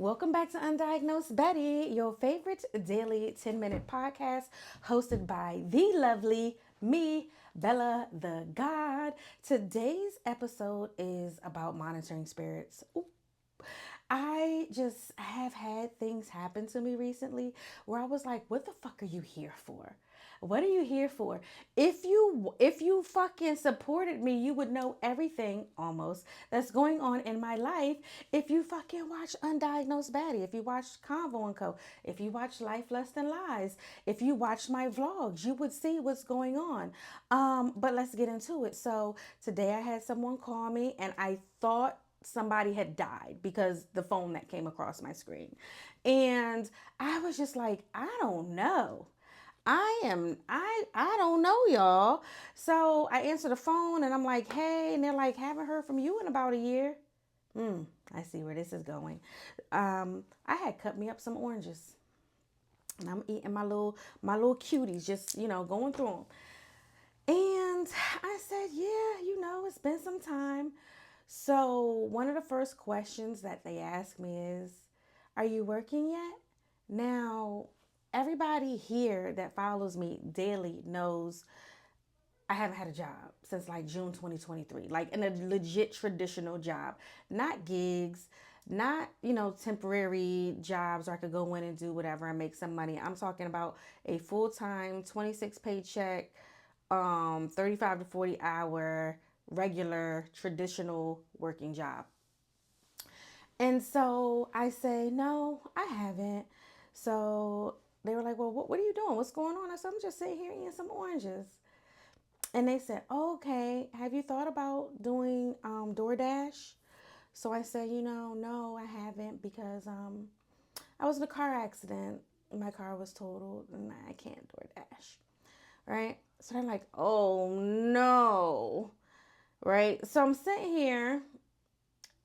Welcome back to Undiagnosed Baddie, your favorite daily 10-minute podcast hosted by the lovely me, Bella the God. Today's episode is about monitoring spirits. Ooh. I just have had things happen to me recently where I was like, what the fuck are you here for? What are you here for? If you fucking supported me, you would know everything almost that's going on in my life. If you fucking watch Undiagnosed Baddie, if you watch Convo and Co, if you watch Life Less Than Lies, if you watch my vlogs, you would see what's going on. But let's get into it. So today I had someone call me and I thought somebody had died because the phone that came across my screen. And I was just like, I don't know. I don't know, y'all. So I answer the phone and I'm like, hey, and they're like, haven't heard from you in about a year. I see where this is going. I had cut me up some oranges and I'm eating my little cuties, just going through them. And I said, yeah, it's been some time. So, one of the first questions that they ask me is, are you working yet? Now, everybody here that follows me daily knows I haven't had a job since like June 2023, like in a legit traditional job, not gigs, not, temporary jobs where I could go in and do whatever and make some money. I'm talking about a full time 26 paycheck, 35 to 40 hour regular traditional working job. And so I say, no, I haven't. So they were like, well, what are you doing? What's going on? I said, I'm just sitting here eating some oranges. And they said, oh, okay, have you thought about doing DoorDash? So I said, no, I haven't because I was in a car accident. My car was totaled and I can't DoorDash. Right? So they're like, oh no. Right? So I'm sitting here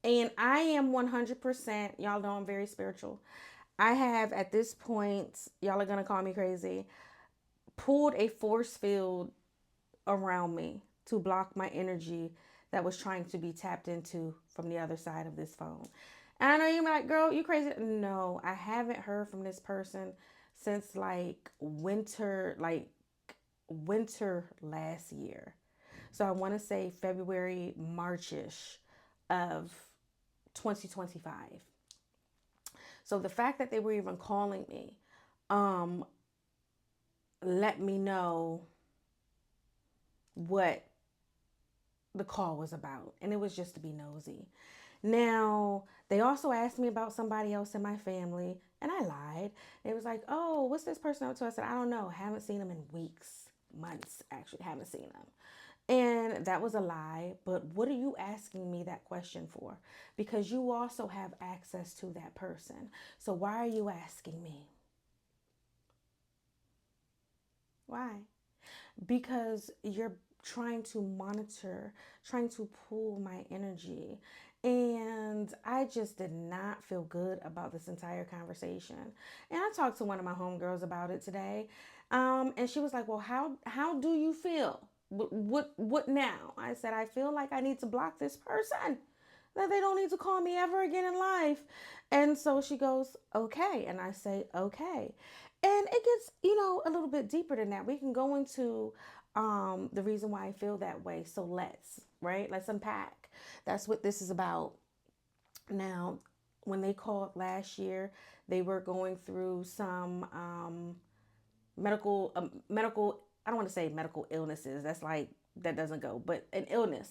and I am 100%, y'all know I'm very spiritual. I have at this point, y'all are going to call me crazy, pulled a force field around me to block my energy that was trying to be tapped into from the other side of this phone. And I know you're like, girl, you crazy. No, I haven't heard from this person since like winter last year. So I want to say February, Marchish of 2025. So the fact that they were even calling me um, let me know what the call was about. And it was just to be nosy. Now, they also asked me about somebody else in my family, and I lied. It was like, oh, what's this person up to? I said, I don't know. Haven't seen them in weeks, months, actually. Haven't seen them. And that was a lie. But what are you asking me that question for? Because you also have access to that person. So why are you asking me? Why? Because you're trying to monitor, trying to pull my energy. And I just did not feel good about this entire conversation. And I talked to one of my homegirls about it today. And she was like, well, how do you feel? What now? I said, I feel like I need to block this person, that they don't need to call me ever again in life. And so she goes, okay. And I say, okay. And it gets, a little bit deeper than that. We can go into the reason why I feel that way. So let's unpack. That's what this is about. Now, when they called last year, they were going through some medical, I don't want to say medical illnesses. That's like, that doesn't go, but an illness.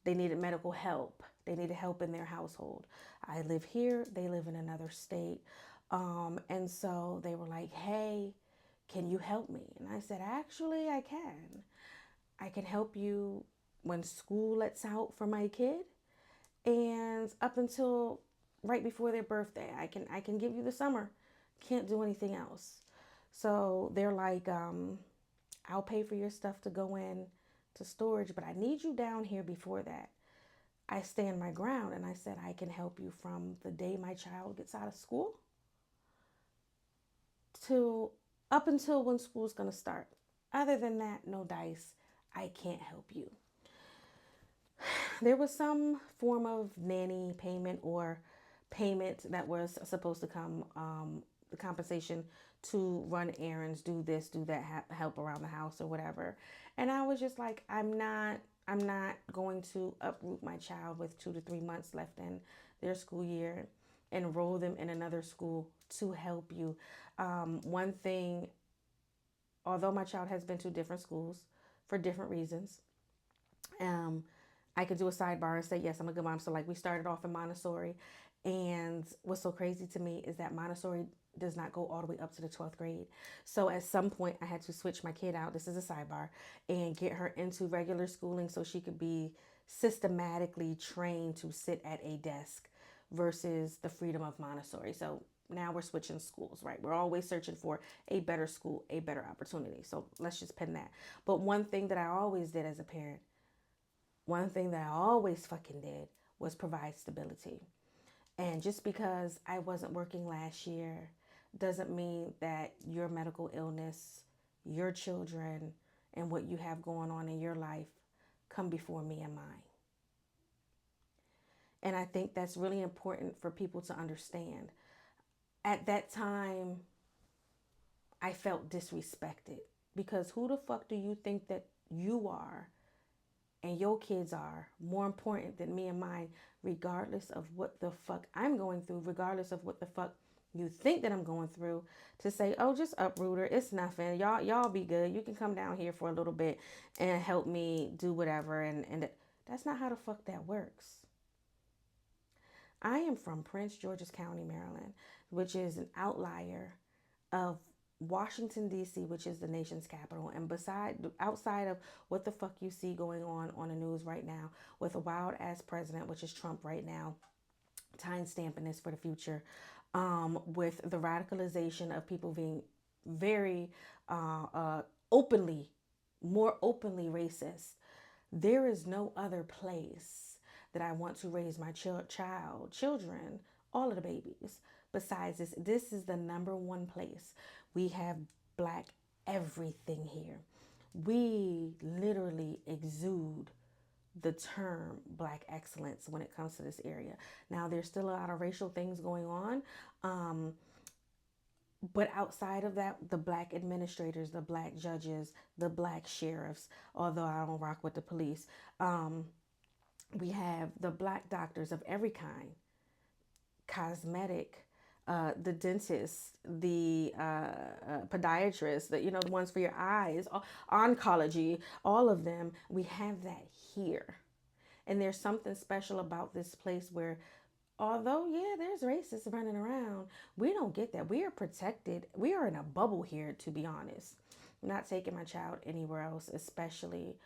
They needed medical help. They needed help in their household. I live here. They live in another state. And so they were like, hey, can you help me? And I said, actually, I can. I can help you when school lets out for my kid and up until right before their birthday. I can give you the summer. Can't do anything else. So they're like, I'll pay for your stuff to go in to storage, but I need you down here before that. I stand my ground and I said, I can help you from the day my child gets out of school to up until when school's going to start. Other than that, no dice. I can't help you. There was some form of nanny payment or payment that was supposed to come, the compensation to run errands, do this, do that, help around the house or whatever. And I was just like, I'm not going to uproot my child with 2 to 3 months left in their school year, enroll them in another school to help you. One thing, although my child has been to different schools for different reasons, um, I could do a sidebar and say, yes, I'm a good mom. So, like, we started off in Montessori. And what's so crazy to me is that Montessori does not go all the way up to the 12th grade. So, at some point, I had to switch my kid out. This is a sidebar, and get her into regular schooling so she could be systematically trained to sit at a desk versus the freedom of Montessori. So, now we're switching schools, right? We're always searching for a better school, a better opportunity. So, let's just pin that. But one thing that I always did as a parent, one thing that I always fucking did was provide stability. And just because I wasn't working last year doesn't mean that your medical illness, your children, and what you have going on in your life come before me and mine. And I think that's really important for people to understand. At that time, I felt disrespected because who the fuck do you think that you are and your kids are more important than me and mine, regardless of what the fuck I'm going through, regardless of what the fuck you think that I'm going through, to say, oh, just uproot her. It's nothing. Y'all be good. You can come down here for a little bit and help me do whatever. And that's not how the fuck that works. I am from Prince George's County, Maryland, which is an outlier of Washington, D.C., which is the nation's capital. And outside of what the fuck you see going on the news right now with a wild ass president, which is Trump right now, time stamping this for the future, with the radicalization of people being very openly, more openly racist, there is no other place that I want to raise my children, all of the babies. Besides this, this is the number one place. We have black everything here. We literally exude the term black excellence when it comes to this area. Now, there's still a lot of racial things going on. But outside of that, the black administrators, the black judges, the black sheriffs, although I don't rock with the police, we have the black doctors of every kind, cosmetic, the dentist, the podiatrist, the ones for your eyes, oncology, all of them. We have that here. And there's something special about this place where, although, yeah, there's racists running around, we don't get that. We are protected. We are in a bubble here, to be honest. I'm not taking my child anywhere else, especially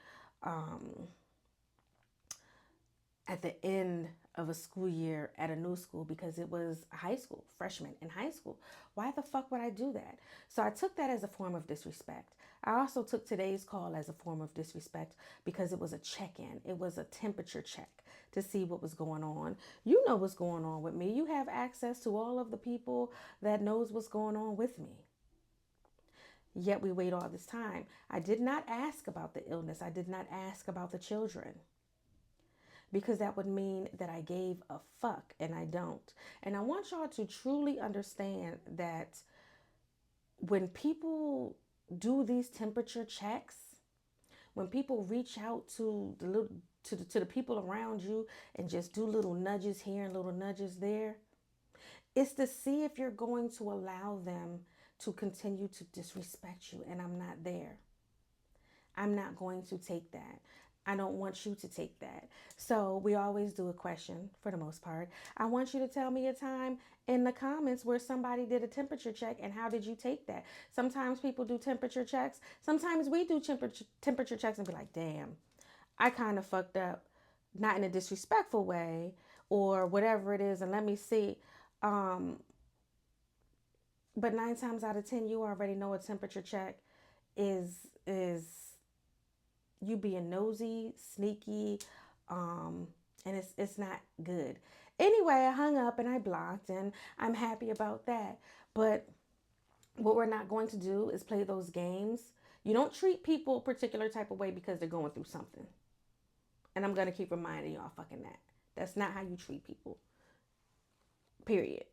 at the end of a school year at a new school, because it was high school, freshman in high school. Why the fuck would I do that? So I took that as a form of disrespect. I also took today's call as a form of disrespect because it was a check-in. It was a temperature check to see what was going on. You know what's going on with me. You have access to all of the people that knows what's going on with me. Yet we wait all this time. I did not ask about the illness. I did not ask about the children, because that would mean that I gave a fuck, and I don't. And I want y'all to truly understand that when people do these temperature checks, when people reach out to the people around you and just do little nudges here and little nudges there, it's to see if you're going to allow them to continue to disrespect you. And I'm not there. I'm not going to take that. I don't want you to take that. So we always do a question for the most part. I want you to tell me a time in the comments where somebody did a temperature check and how did you take that? Sometimes people do temperature checks. Sometimes we do temperature checks and be like, damn, I kind of fucked up. Not in a disrespectful way or whatever it is. And let me see. But 9 times out of 10, you already know a temperature check is you being nosy, sneaky, and it's not good. Anyway, I hung up and I blocked, and I'm happy about that. But what we're not going to do is play those games. You don't treat people a particular type of way because they're going through something. And I'm going to keep reminding y'all fucking that. That's not how you treat people. period.